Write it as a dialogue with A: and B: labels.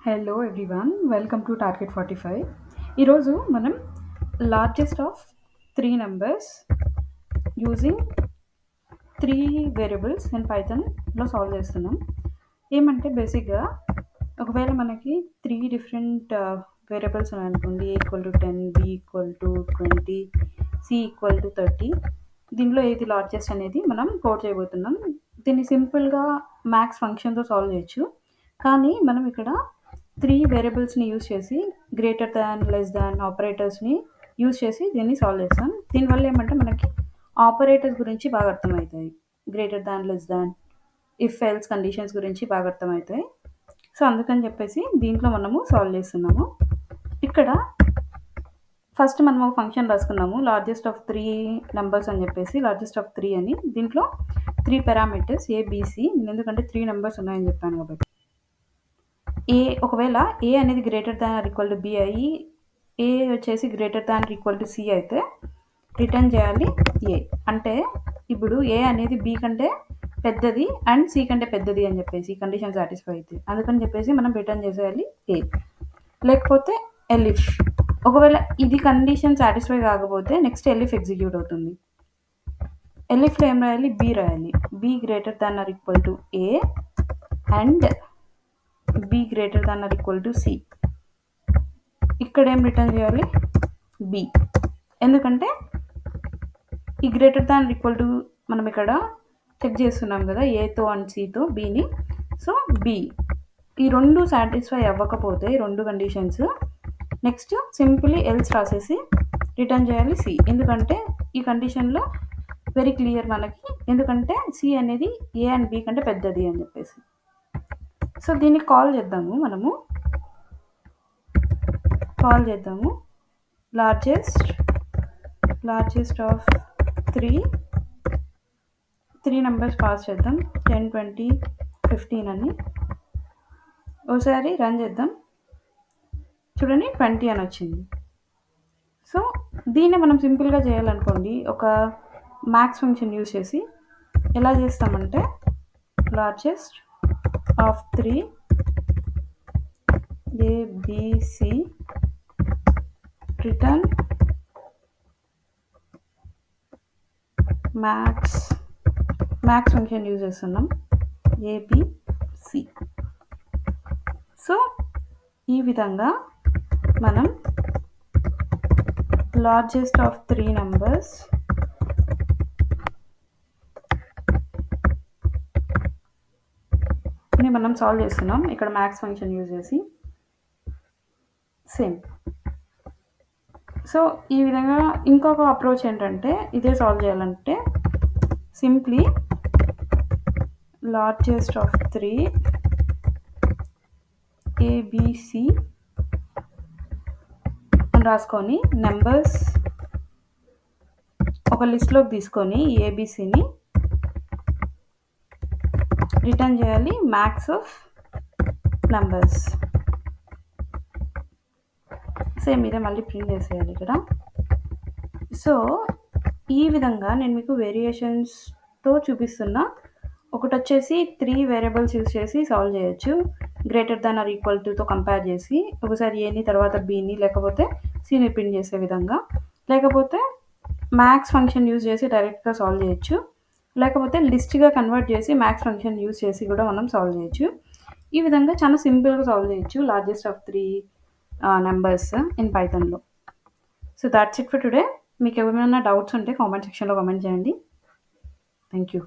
A: Hello everyone, welcome to Target45. ఈరోజు మనం largest of 3 numbers using 3 variables in పైథాన్లో solve చేస్తున్నాం. ఏమంటే బేసిక్గా ఒకవేళ మనకి 3 డిఫరెంట్ వేరియబుల్స్ ఉన్నాయనుకోండి, A = 10, B = 20, C = 30. దీనిలో ఏది లార్జెస్ట్ అనేది మనం కోడ్ చేయబోతున్నాం. దీన్ని సింపుల్గా మ్యాథ్స్ ఫంక్షన్తో సాల్వ్ చేయొచ్చు, కానీ మనం ఇక్కడ 3 వేరియబుల్స్ని యూజ్ చేసి గ్రేటర్ దాన్, లెస్ దాన్ ఆపరేటర్స్ని యూజ్ చేసి దీన్ని సాల్వ్ చేస్తాం. దీనివల్ల ఏమంటే మనకి ఆపరేటర్స్ గురించి బాగా అర్థమవుతాయి. Greater than, less than, if else conditions గురించి బాగా అర్థమవుతాయి. సో అందుకని చెప్పేసి దీంట్లో మనము సాల్వ్ చేస్తున్నాము. ఇక్కడ ఫస్ట్ మనం ఒక ఫంక్షన్ రాసుకున్నాము, లార్జెస్ట్ ఆఫ్ 3 నెంబర్స్ అని చెప్పేసి, లార్జెస్ట్ ఆఫ్ 3 అని. దీంట్లో 3 పారామీటర్స్ ABC, ఎందుకంటే 3 నెంబర్స్ ఉన్నాయని చెప్పాను కాబట్టి. ఒకవేళ ఏ అనేది greater than or equal to b అయ్యి ఏ వచ్చేసి greater than equal to c అయితే రిటర్న్ చేయాలి ఏ. అంటే ఇప్పుడు ఏ అనేది బి కంటే పెద్దది అండ్ సి కంటే పెద్దది అని చెప్పేసి కండిషన్ సాటిస్ఫై అయితే, అందుకని చెప్పేసి మనం రిటర్న్ చేసేయాలి ఏ. లేకపోతే ఎలిఫ్, ఒకవేళ ఇది కండిషన్ సాటిస్ఫై కాకపోతే నెక్స్ట్ ఎలిఫ్ ఎగ్జిక్యూట్ అవుతుంది. ఎలిఫ్లో ఏం రాయాలి? బి రాయాలి. B greater than or equal to a and b greater than or equal to c. ఇక్కడ ఏం రిటర్న్ చేయాలి? b. ఎందుకంటే ఈ గ్రేటర్ దాన్ ఈక్వల్ టు మనం ఇక్కడ చెక్ చేస్తున్నాం కదా, ఏతో అండ్ సితో బీని. సో b ఈ రెండు సాటిస్ఫై అవ్వకపోతే రెండు కండిషన్స్, నెక్స్ట్ సింపుల్లీ ఎల్స్ రాసేసి రిటర్న్ చేయాలి సి. ఎందుకంటే ఈ కండిషన్లో వెరీ క్లియర్ మనకి, ఎందుకంటే సి అనేది ఏ అండ్ బి కంటే పెద్దది అని చెప్పేసి. సో దీన్ని కాల్ చేద్దాము, లార్జెస్ట్ ఆఫ్ 3 నెంబర్స్ పాస్ చేద్దాం, 10, 20, 15 అని. ఒకసారి రన్ చేద్దాం, చూడండి 20 అని వచ్చింది. సో దీన్ని మనం సింపుల్గా చేయాలనుకోండి, ఒక మ్యాథ్స్ ఫంక్షన్ యూజ్ చేసి ఎలా చేస్తామంటే, largest of 3 ABC return maths function use చేస్తున్నాం, ABC. సో ఈ విధంగా మనం లార్జెస్ట్ ఆఫ్ 3 నెంబర్స్ మనం సాల్వ్ చేస్తున్నాం ఇక్కడ మ్యాథ్స్ ఫంక్షన్ యూజ్ చేసి సేమ్. సో ఈ విధంగా ఇంకొక అప్రోచ్ ఏంటంటే, ఇదే సాల్వ్ చేయాలంటే సింప్లీ లార్జెస్ట్ ఆఫ్ 3 ABC అని రాసుకొని నెంబర్స్ ఒక లిస్ట్లోకి తీసుకొని ఏబిసిని రిటర్న్ చేయాలి మ్యాథ్స్ ఆఫ్ నెంబర్స్. సేమ్ ఇదే మళ్ళీ ప్రింట్ చేసేయాలి ఇక్కడ. సో ఈ విధంగా నేను మీకు వేరియేషన్స్తో చూపిస్తున్నా. ఒకటి వచ్చేసి 3 వేరియబుల్స్ యూజ్ చేసి సాల్వ్ చేయొచ్చు, గ్రేటర్ దాన్ ఆర్ ఈక్వల్ టుతో కంపేర్ చేసి, ఒకసారి ఏని తర్వాత బీని లేకపోతే సిని ప్రింట్ చేసే విధంగా, లేకపోతే మ్యాథ్స్ ఫంక్షన్ యూజ్ చేసి డైరెక్ట్గా సాల్వ్ చేయొచ్చు, లేకపోతే లిస్ట్గా కన్వర్ట్ చేసి మ్యాథ్స్ ఫంక్షన్ యూజ్ చేసి కూడా మనం సాల్వ్ చేయొచ్చు. ఈ విధంగా చాలా సింపుల్గా సాల్వ్ చేయొచ్చు లార్జెస్ట్ ఆఫ్ 3 నెంబర్స్ ఇన్ పైథాన్లో. So that's it for today. మీకు ఏమైనా డౌట్స్ ఉంటే కామెంట్ సెక్షన్లో కామెంట్ చేయండి. Thank you.